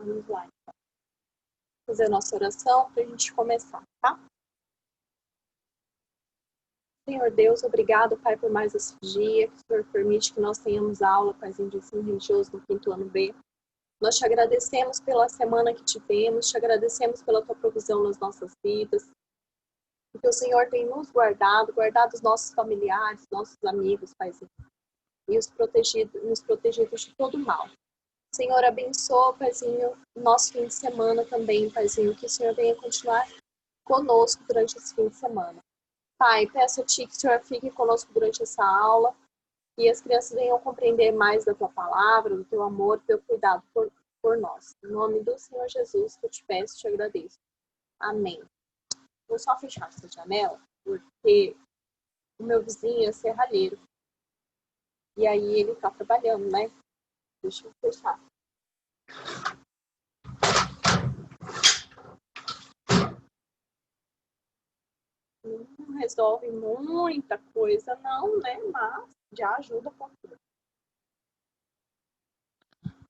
Vamos lá, então. Fazer a nossa oração para a gente começar, tá? Senhor Deus, obrigado, Pai, por mais esse dia, que o Senhor permite que nós tenhamos aula, Paizinho, de ensino religioso no 5º ano B. Nós te agradecemos pela semana que tivemos, te agradecemos pela tua provisão nas nossas vidas, porque o Senhor tem nos guardado os nossos familiares, nossos amigos, Paizinho, e nos protegido de todo mal. Senhor, abençoa, Paizinho, o nosso fim de semana também, Paizinho, que o Senhor venha continuar conosco durante esse fim de semana. Pai, peço a Ti que o Senhor fique conosco durante essa aula e as crianças venham compreender mais da Tua palavra, do Teu amor, do Teu cuidado por nós. Em nome do Senhor Jesus, que eu te peço e te agradeço. Amém. Vou só fechar essa janela, porque o meu vizinho é serralheiro. E aí ele tá trabalhando, né? Deixa eu fechar. Não resolve muita coisa, não, né? Mas já ajuda um pouquinho.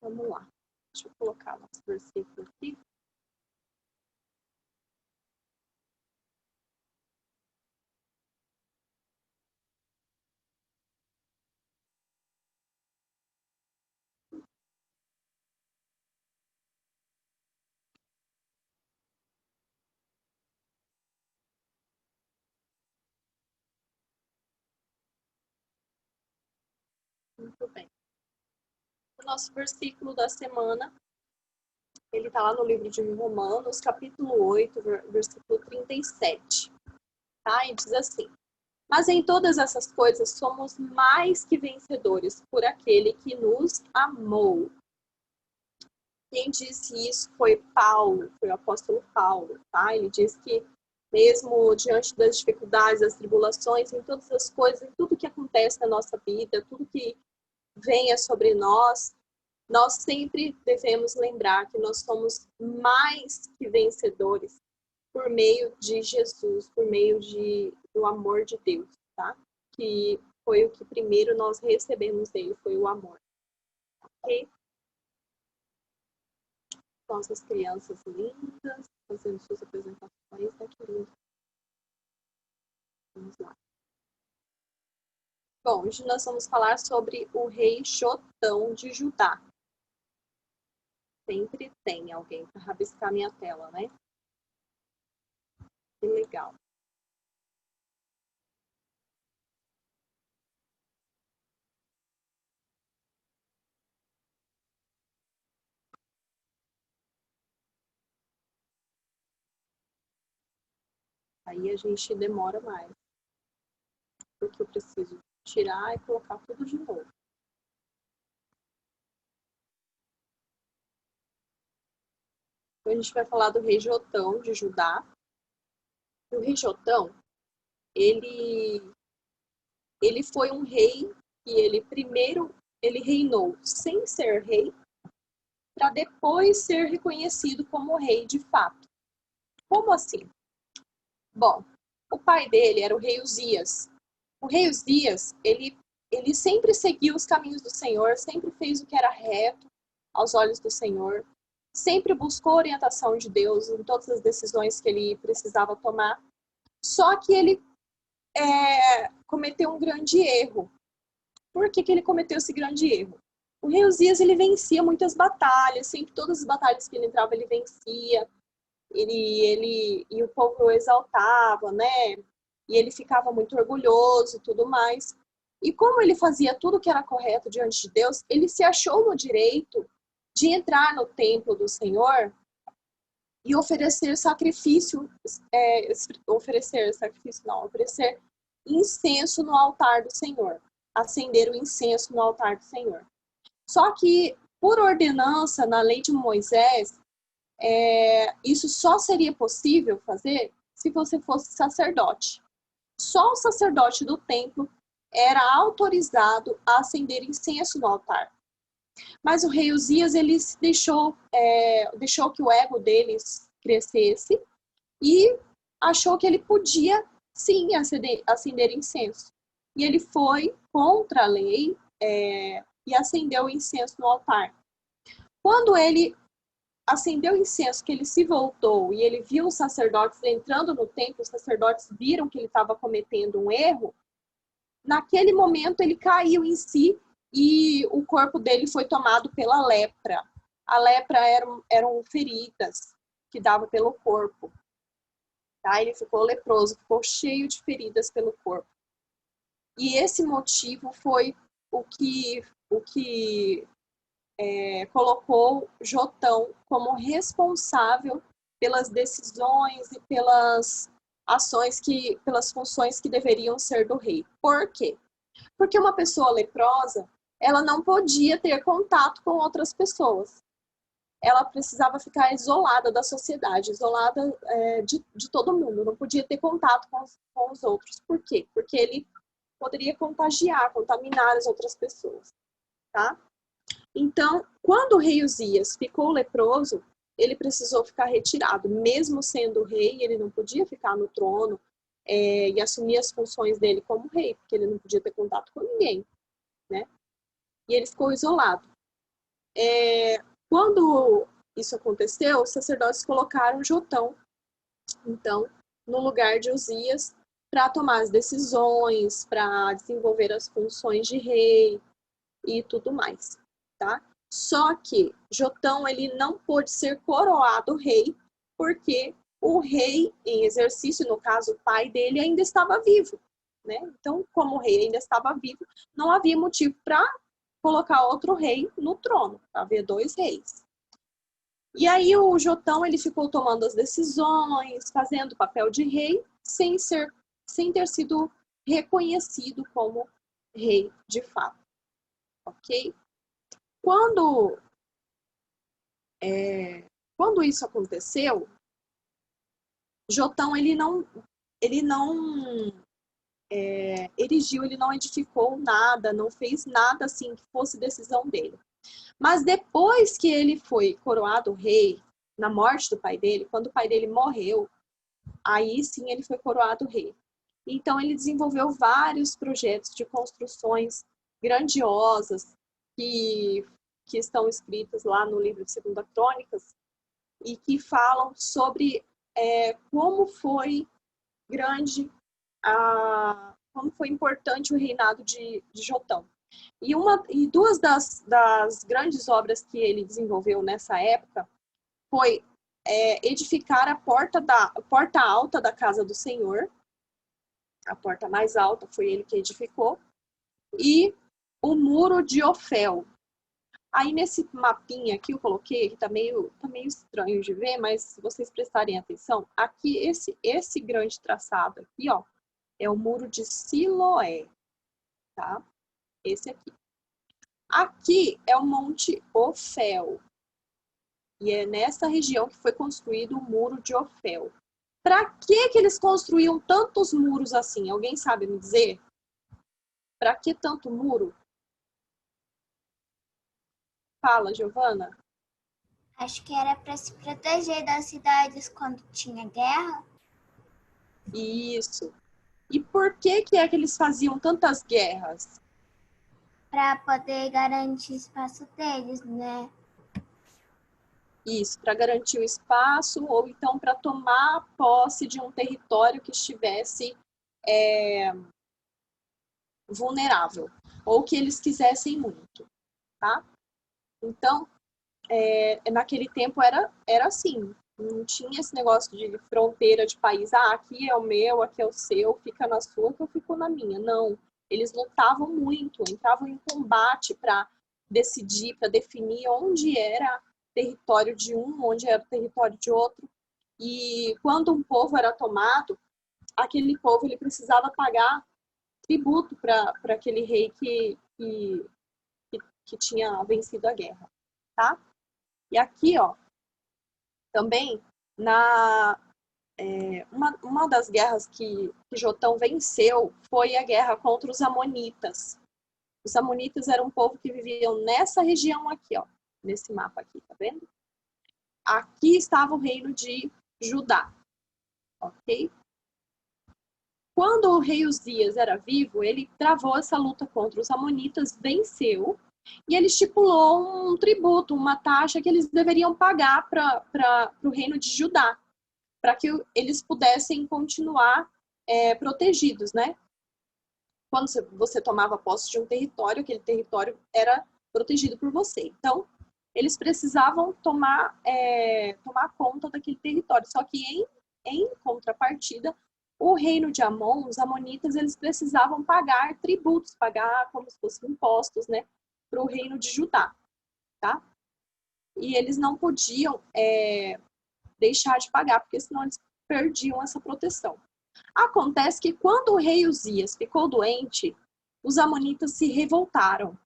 Vamos lá. Deixa eu colocar nosso versículo aqui. Muito bem. O nosso versículo da semana, ele está lá no livro de Romanos, capítulo 8, versículo 37. Tá? E diz assim: mas em todas essas coisas somos mais que vencedores por aquele que nos amou. Quem disse isso foi Paulo, foi o apóstolo Paulo, tá? Ele diz que mesmo diante das dificuldades, das tribulações, em todas as coisas, em tudo que acontece na nossa vida, tudo que venha sobre nós, nós sempre devemos lembrar que nós somos mais que vencedores por meio de Jesus, por meio do amor de Deus, tá? Que foi o que primeiro nós recebemos dele, foi o amor. Ok? Nossas crianças lindas, fazendo suas apresentações, tá, querido? Vamos lá. Bom, hoje nós vamos falar sobre o rei Jotão de Judá. Sempre tem alguém para rabiscar minha tela, né? Que legal. Aí a gente demora mais, porque eu preciso tirar e colocar tudo de novo. Então a gente vai falar do rei Jotão de Judá. O rei Jotão, ele foi um rei que ele reinou sem ser rei, para depois ser reconhecido como rei de fato. Como assim? Bom, o pai dele era o rei Uzias. O rei Uzias, ele sempre seguiu os caminhos do Senhor, sempre fez o que era reto aos olhos do Senhor, sempre buscou orientação de Deus em todas as decisões que ele precisava tomar. Só que ele cometeu um grande erro. Por que ele cometeu esse grande erro? O rei Uzias, ele vencia muitas batalhas, sempre todas as batalhas que ele entrava, ele vencia. E o povo o exaltava, né? E ele ficava muito orgulhoso e tudo mais. E como ele fazia tudo que era correto diante de Deus, ele se achou no direito de entrar no templo do Senhor e oferecer incenso no altar do Senhor. Acender o incenso no altar do Senhor. Só que, por ordenança, na lei de Moisés, isso só seria possível fazer se você fosse sacerdote. Só o sacerdote do templo era autorizado a acender incenso no altar. Mas o rei Uzias, ele deixou que o ego deles crescesse e achou que ele podia, sim, acender incenso. E ele foi contra a lei e acendeu o incenso no altar. Quando ele acendeu incenso, que ele se voltou e ele viu os sacerdotes entrando no templo, os sacerdotes viram que ele estava cometendo um erro, naquele momento ele caiu em si e o corpo dele foi tomado pela lepra. A lepra eram feridas que dava pelo corpo. Tá? Ele ficou leproso, ficou cheio de feridas pelo corpo. E esse motivo foi o que colocou Jotão como responsável pelas decisões e pelas ações pelas funções que deveriam ser do rei. Por quê? Porque uma pessoa leprosa, ela não podia ter contato com outras pessoas. Ela precisava ficar isolada da sociedade, isolada de todo mundo, não podia ter contato com os outros. Por quê? Porque ele poderia contagiar, contaminar as outras pessoas, tá? Então, quando o rei Uzias ficou leproso, ele precisou ficar retirado. Mesmo sendo rei, ele não podia ficar no trono e assumir as funções dele como rei, porque ele não podia ter contato com ninguém, né? E ele ficou isolado. Quando isso aconteceu, os sacerdotes colocaram Jotão, então, no lugar de Uzias, para tomar as decisões, para desenvolver as funções de rei e tudo mais, tá? Só que Jotão, ele não pôde ser coroado rei, porque o rei em exercício, no caso o pai dele, ainda estava vivo, né? Então, como o rei ainda estava vivo, não havia motivo para colocar outro rei no trono, havia 2 reis. E aí o Jotão, ele ficou tomando as decisões, fazendo o papel de rei, sem ter sido reconhecido como rei de fato, ok? Quando isso aconteceu, Jotão, ele não erigiu, ele não edificou nada, não fez nada assim que fosse decisão dele. Mas depois que ele foi coroado rei, na morte do pai dele, quando o pai dele morreu, aí sim ele foi coroado rei. Então ele desenvolveu vários projetos de construções grandiosas que estão escritos lá no livro de 2 Crônicas e que falam sobre como foi grande, como foi importante o reinado de Jotão. E 2 das grandes obras que ele desenvolveu nessa época foi edificar a porta alta da casa do Senhor, a porta mais alta foi ele que edificou, e o muro de Ofel. Aí nesse mapinha aqui eu coloquei, que tá meio estranho de ver, mas se vocês prestarem atenção, aqui esse grande traçado aqui, ó, é o muro de Siloé, tá? Esse aqui. Aqui é o Monte Ofel. E é nessa região que foi construído o muro de Ofel. Para que eles construíam tantos muros assim? Alguém sabe me dizer? Para que tanto muro? Fala, Giovana. Acho que era para se proteger das cidades quando tinha guerra. Isso. E por que é que eles faziam tantas guerras? Para poder garantir o espaço deles, né? Isso, para garantir o espaço ou então para tomar posse de um território que estivesse vulnerável ou que eles quisessem muito, tá? Então, naquele tempo era assim, não tinha esse negócio de fronteira de país, aqui é o meu, aqui é o seu, fica na sua que eu fico na minha. Não, eles lutavam muito, entravam em combate para decidir, para definir onde era território de um, onde era o território de outro. E quando um povo era tomado, aquele povo ele precisava pagar tributo para aquele rei que tinha vencido a guerra, tá? E aqui, ó, também, uma das guerras que Jotão venceu foi a guerra contra os Amonitas. Os Amonitas eram um povo que viviam nessa região aqui, ó, nesse mapa aqui, tá vendo? Aqui estava o reino de Judá, ok? Quando o rei Uzias era vivo, ele travou essa luta contra os Amonitas, venceu, E ele estipulou um tributo, uma taxa que eles deveriam pagar para o reino de Judá, para que eles pudessem continuar protegidos, né? Quando você tomava posse de um território, aquele território era protegido por você. Então, eles precisavam tomar conta daquele território. Só que, em contrapartida, o reino de Amon, os amonitas, eles precisavam pagar tributos, pagar como se fossem impostos, né, para o reino de Judá, tá? E eles não podiam deixar de pagar, porque senão eles perdiam essa proteção. Acontece que quando o rei Uzias ficou doente, os amonitas se revoltaram.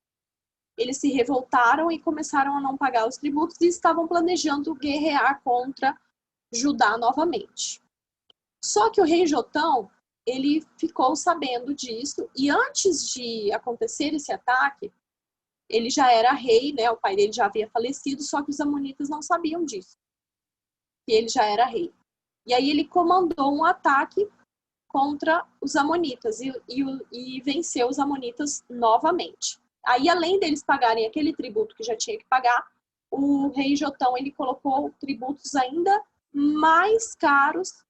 Eles se revoltaram e começaram a não pagar os tributos e estavam planejando guerrear contra Judá novamente. Só que o rei Jotão, ele ficou sabendo disso e antes de acontecer esse ataque, ele já era rei, né? O pai dele já havia falecido, só que os amonitas não sabiam disso, que ele já era rei. E aí ele comandou um ataque contra os amonitas e venceu os amonitas novamente. Aí, além deles pagarem aquele tributo que já tinha que pagar, o rei Jotão ele colocou tributos ainda mais caros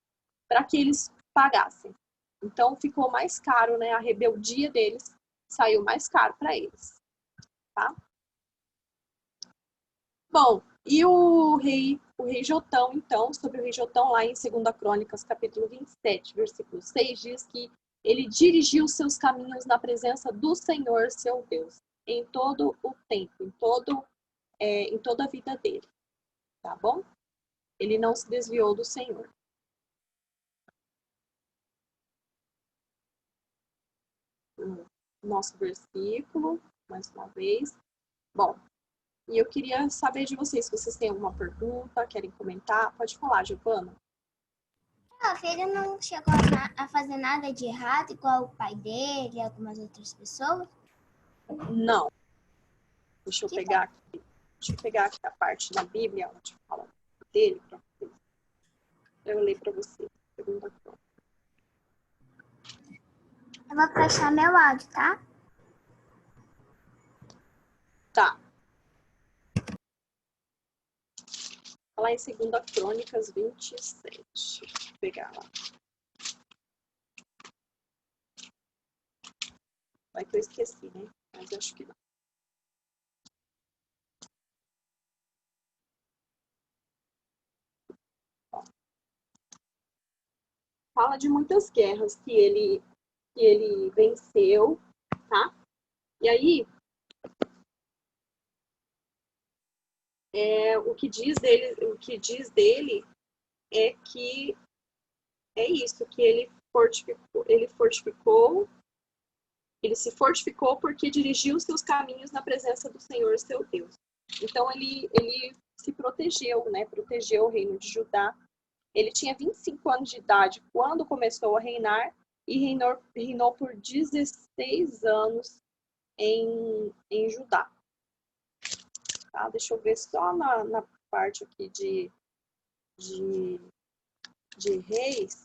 para que eles pagassem. Então, ficou mais caro, né? A rebeldia deles saiu mais caro para eles. Tá? Bom, e o rei Jotão, então, sobre o rei Jotão, lá em 2 Crônicas, capítulo 27, versículo 6, diz que ele dirigiu seus caminhos na presença do Senhor, seu Deus, em todo o tempo, em toda a vida dele, tá bom? Ele não se desviou do Senhor. Nosso versículo, mais uma vez. Bom, e eu queria saber de vocês, se vocês têm alguma pergunta, querem comentar, pode falar, Giovana. O filho não chegou a fazer nada de errado, igual o pai dele e algumas outras pessoas? Não. Deixa eu pegar aqui a parte da Bíblia onde fala dele para vocês. Eu leio para vocês. Segunda Crônica. Eu vou fechar meu áudio, tá? Tá. Lá em 2 Crônicas 27. Deixa eu pegar lá. Vai que eu esqueci, né? Mas acho que não. Ó. Fala de muitas guerras que ele venceu, tá? E aí, o que diz dele é que é isso, que ele se fortificou porque dirigiu seus caminhos na presença do Senhor, seu Deus. Então, ele se protegeu, né? Protegeu o reino de Judá. Ele tinha 25 anos de idade quando começou a reinar e reinou por 16 anos em Judá. Tá? Deixa eu ver só na parte aqui de reis,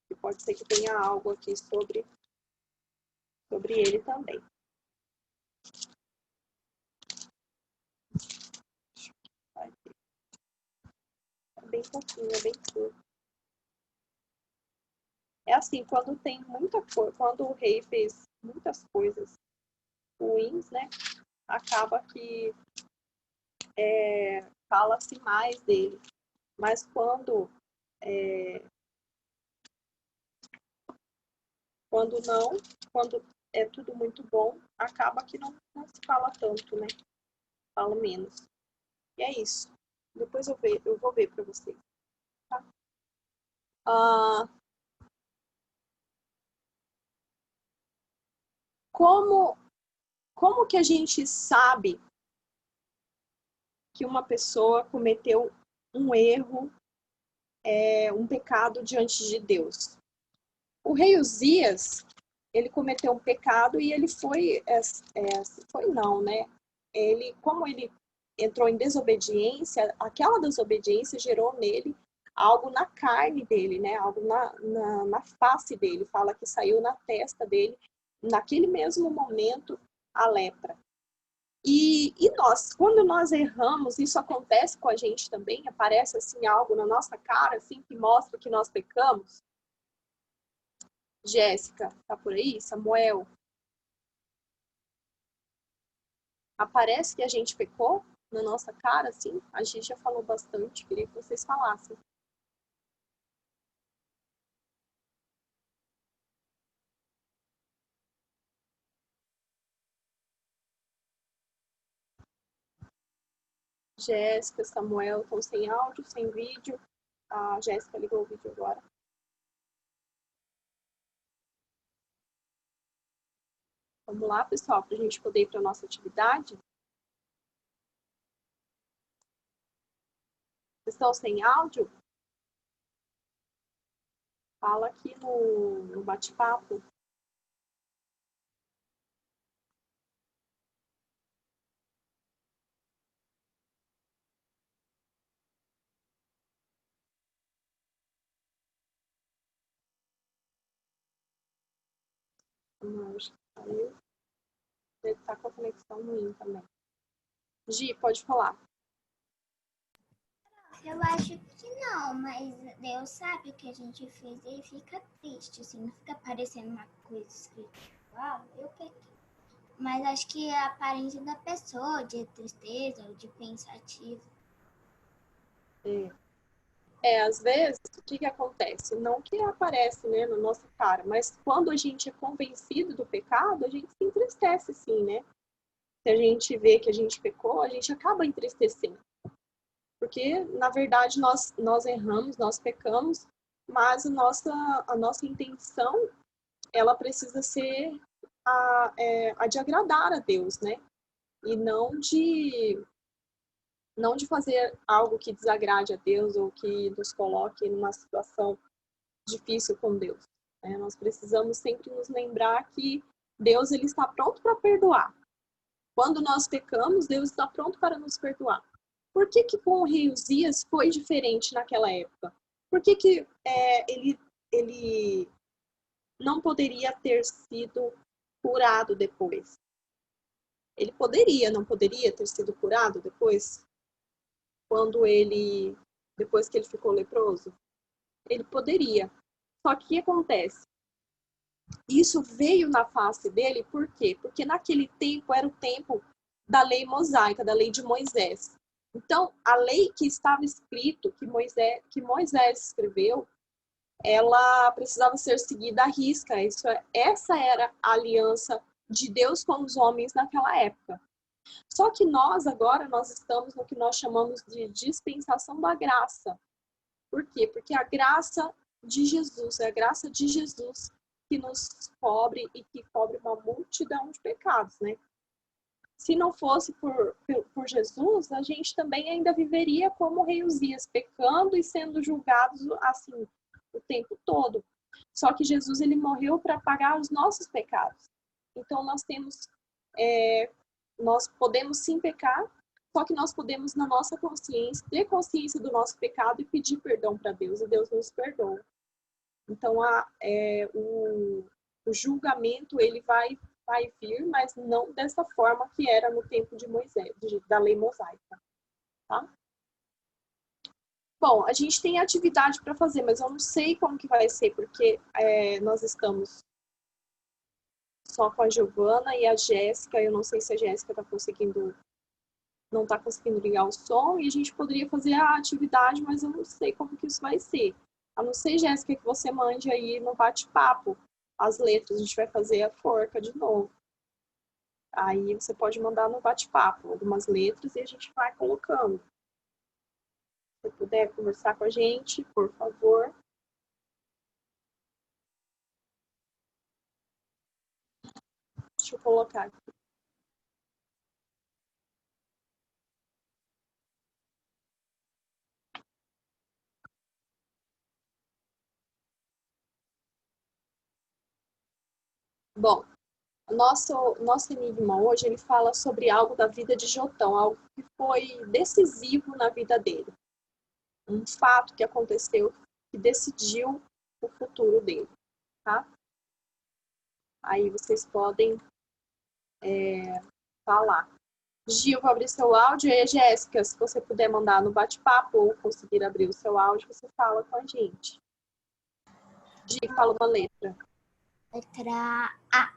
que pode ser que tenha algo aqui sobre ele também. É bem pouquinho, é bem curto. É assim, quando tem muita coisa, quando o rei fez muitas coisas ruins, né? Acaba que fala-se mais dele. Mas quando é tudo muito bom, acaba que não se fala tanto, né? Fala menos. E é isso. Depois eu vou ver para vocês. Tá? Como que a gente sabe que uma pessoa cometeu um erro, um pecado diante de Deus? O rei Uzias, ele cometeu um pecado e ele foi não, né? Como ele entrou em desobediência, aquela desobediência gerou nele algo na carne dele, né? Algo na face dele. Fala que saiu na testa dele. Naquele mesmo momento, a lepra. E nós, quando nós erramos, isso acontece com a gente também? Aparece assim algo na nossa cara, assim, que mostra que nós pecamos? Jéssica, tá por aí? Samuel? Aparece que a gente pecou na nossa cara, assim? A gente já falou bastante, queria que vocês falassem. Jéssica, Samuel, estão sem áudio, sem vídeo. A Jéssica ligou o vídeo agora. Vamos lá, pessoal, para a gente poder ir para a nossa atividade. Vocês estão sem áudio? Fala aqui no bate-papo. Acho que saiu. Deve estar com a conexão ruim também. Gi, pode falar. Eu acho que não, mas Deus sabe o que a gente fez e fica triste, assim, não fica parecendo uma coisa espiritual. Eu pequei. Mas acho que é a aparência da pessoa, de tristeza ou de pensativo. Às vezes, o que acontece? Não que aparece, né, na nossa cara, mas quando a gente é convencido do pecado, a gente se entristece, sim, né? Se a gente vê que a gente pecou, a gente acaba entristecendo. Porque, na verdade, nós erramos, nós pecamos, mas a nossa intenção, ela precisa ser a de agradar a Deus, né? E não de fazer algo que desagrade a Deus ou que nos coloque numa situação difícil com Deus. Né? Nós precisamos sempre nos lembrar que Deus ele está pronto para perdoar. Quando nós pecamos, Deus está pronto para nos perdoar. Por que com o rei Uzias foi diferente naquela época? Por que ele não poderia ter sido curado depois? Ele não poderia ter sido curado depois? Depois que ele ficou leproso? Ele poderia. Só que o que acontece? Isso veio na face dele, por quê? Porque naquele tempo era o tempo da lei mosaica, da lei de Moisés. Então, a lei que estava escrito, que Moisés escreveu, ela precisava ser seguida à risca. Essa era a aliança de Deus com os homens naquela época. Só que agora, nós estamos no que nós chamamos de dispensação da graça. Por quê? Porque a graça de Jesus, é a graça de Jesus que nos cobre e que cobre uma multidão de pecados, né? Se não fosse por Jesus, a gente também ainda viveria como o rei Uzias, pecando e sendo julgados assim o tempo todo. Só que Jesus ele morreu para pagar os nossos pecados. Então nós podemos sim pecar, só que nós podemos na nossa consciência ter consciência do nosso pecado e pedir perdão para Deus, e Deus nos perdoa. Então o julgamento ele vai vir, mas não dessa forma que era no tempo de Moisés, da lei mosaica, tá? Bom, a gente tem atividade para fazer, mas eu não sei como que vai ser, porque nós estamos só com a Giovana e a Jéssica. Eu não sei se a Jéssica não está conseguindo ligar o som, e a gente poderia fazer a atividade, mas eu não sei como que isso vai ser. A não ser, Jéssica, que você mande aí no bate-papo as letras, a gente vai fazer a forca de novo. Aí você pode mandar no bate-papo algumas letras e a gente vai colocando. Se você puder conversar com a gente, por favor. Deixa eu colocar aqui. Bom, nosso enigma hoje, ele fala sobre algo da vida de Jotão, algo que foi decisivo na vida dele. Um fato que aconteceu que decidiu o futuro dele, tá? Aí vocês podem falar. Gil, vou abrir seu áudio. E aí, Jéssica, se você puder mandar no bate-papo ou conseguir abrir o seu áudio, você fala com a gente. Gil, fala uma letra. Letra A.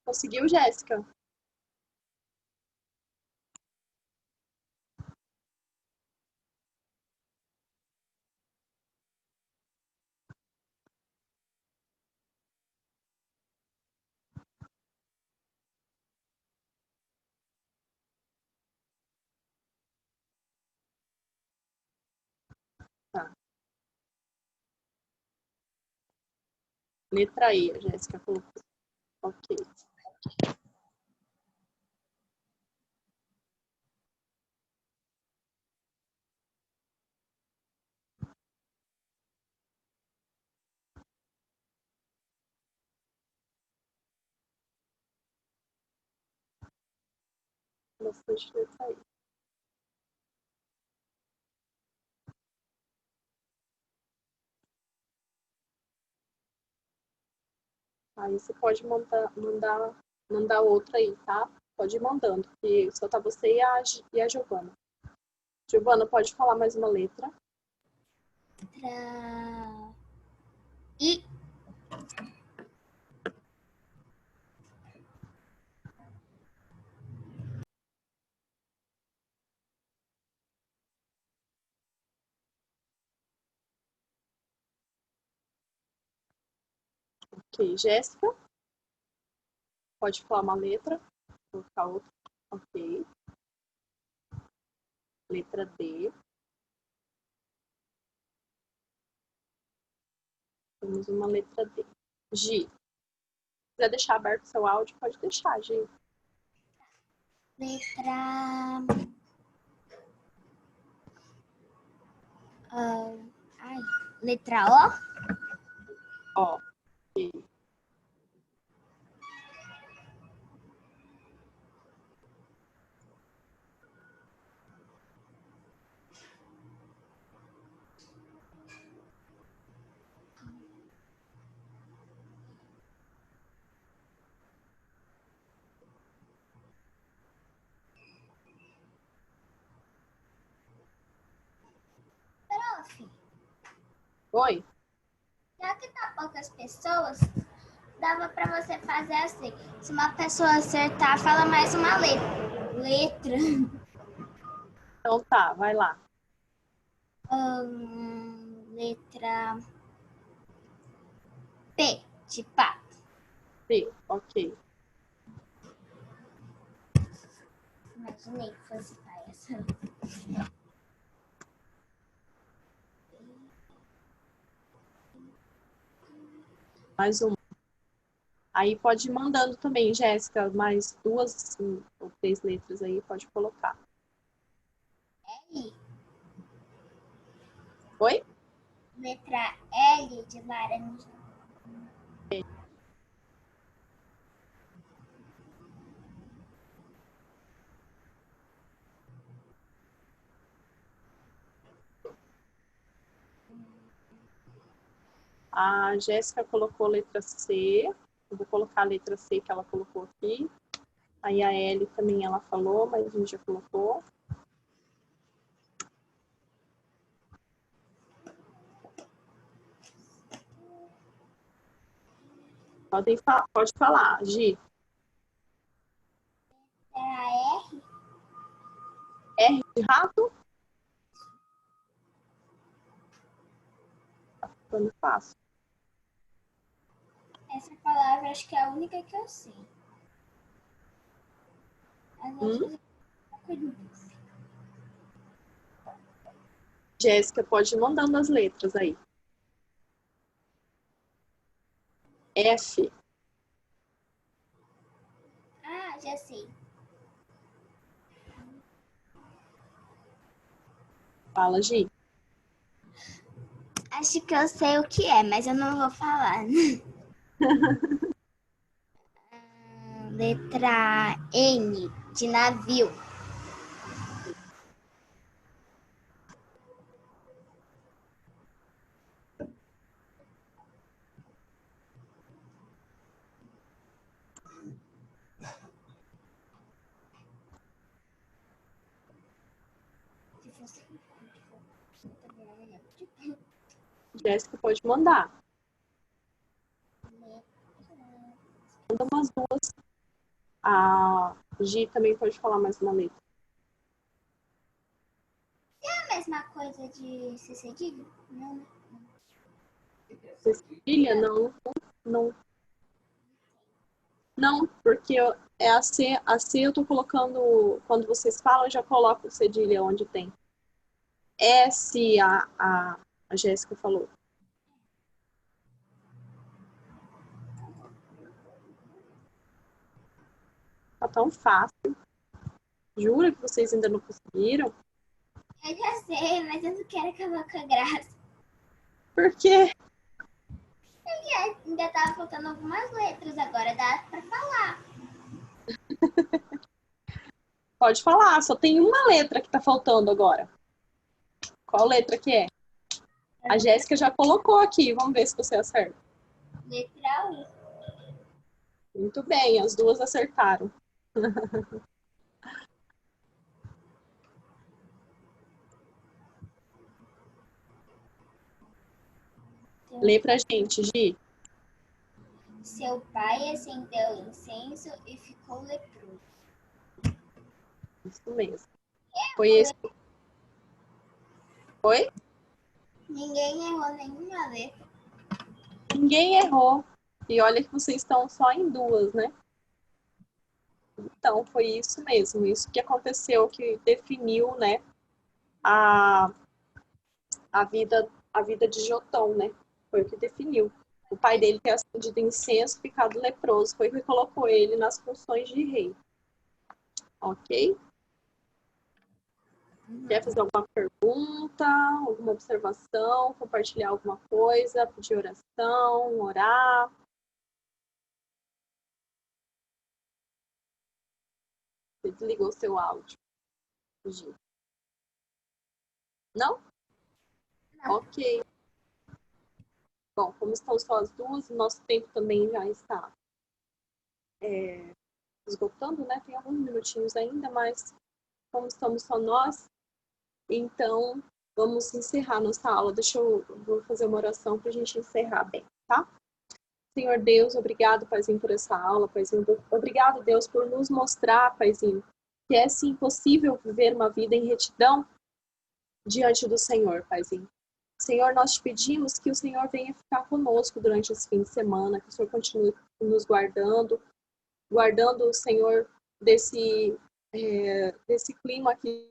Conseguiu, Jéssica? Tá. Letra E, a Jéssica colocou. Ok. Bastante letra E. Aí você pode mandar outra aí, tá? Pode ir mandando, porque só tá você e a Giovana. Giovana, pode falar mais uma letra? Letra I. Ok. Jéssica, pode falar uma letra? Vou colocar outra. Ok. Letra D. Temos uma letra D. G. Se quiser deixar aberto o seu áudio, pode deixar, G. Letra... letra O. Ó. Ok. Prof, Oi? já que tá poucas pessoas, dava pra você fazer assim. Se uma pessoa acertar, fala mais uma letra. Então tá, vai lá. Letra P, de pato. P, ok. Imaginei que fosse essa. Mais uma. Aí pode ir mandando também, Jéssica, mais 2 ou 3 letras aí, pode colocar. L. Oi? Letra L de laranja. A Jéssica colocou letra C. Eu vou colocar a letra C que ela colocou aqui. Aí a L também ela falou, mas a gente já colocou. Pode falar, Gi. Letra R. R de rato? Tá ficando fácil. Essa palavra acho que é a única que eu sei. As outras Jéssica, pode ir mandando as letras aí. F. Ah, já sei. Fala, Gi. Acho que eu sei o que é, mas eu não vou falar. Letra N de navio. fosse. Jéssica pode mandar. Manda umas duas. A Gi também pode falar mais uma letra. É a mesma coisa de C cedilha? Não, né? Cecília? Não. Não, porque é a C eu tô colocando, quando vocês falam, eu já coloco o cedilha onde tem. S, a Jéssica falou. Tá tão fácil. Jura que vocês ainda não conseguiram? Eu já sei, mas eu não quero acabar com a graça. Por quê? Porque ainda tava faltando algumas letras, agora dá pra falar. Pode falar, só tem uma letra que tá faltando agora. Qual letra que é? A Jéssica já colocou aqui, vamos ver se você acerta. Letra U. Muito bem, as duas acertaram. Lê pra gente, Gi. Seu pai acendeu incenso e ficou leproso. Isso mesmo. Foi esse. Foi? Ninguém errou nenhuma letra. Ninguém errou. E olha que vocês estão só em duas, né? Então, foi isso mesmo. Isso que aconteceu, que definiu, né, a vida de Jotão, né? Foi o que definiu. O pai dele ter acendido incenso, ficado leproso, foi o que colocou ele nas funções de rei. Ok? Quer fazer alguma pergunta, alguma observação, compartilhar alguma coisa, pedir oração, orar? Você desligou seu áudio. Gi. Não? Não. Ok. Bom, como estão só as duas, o nosso tempo também já está esgotando, né? Tem alguns minutinhos ainda, mas como estamos só nós, então vamos encerrar nossa aula. Vou fazer uma oração para a gente encerrar bem, tá? Senhor Deus, obrigado, Paizinho, por essa aula, Paizinho. Obrigado, Deus, por nos mostrar, Paizinho, que é sim possível viver uma vida em retidão diante do Senhor, Paizinho. Senhor, nós te pedimos que o Senhor venha ficar conosco durante esse fim de semana, que o Senhor continue nos guardando o Senhor desse clima aqui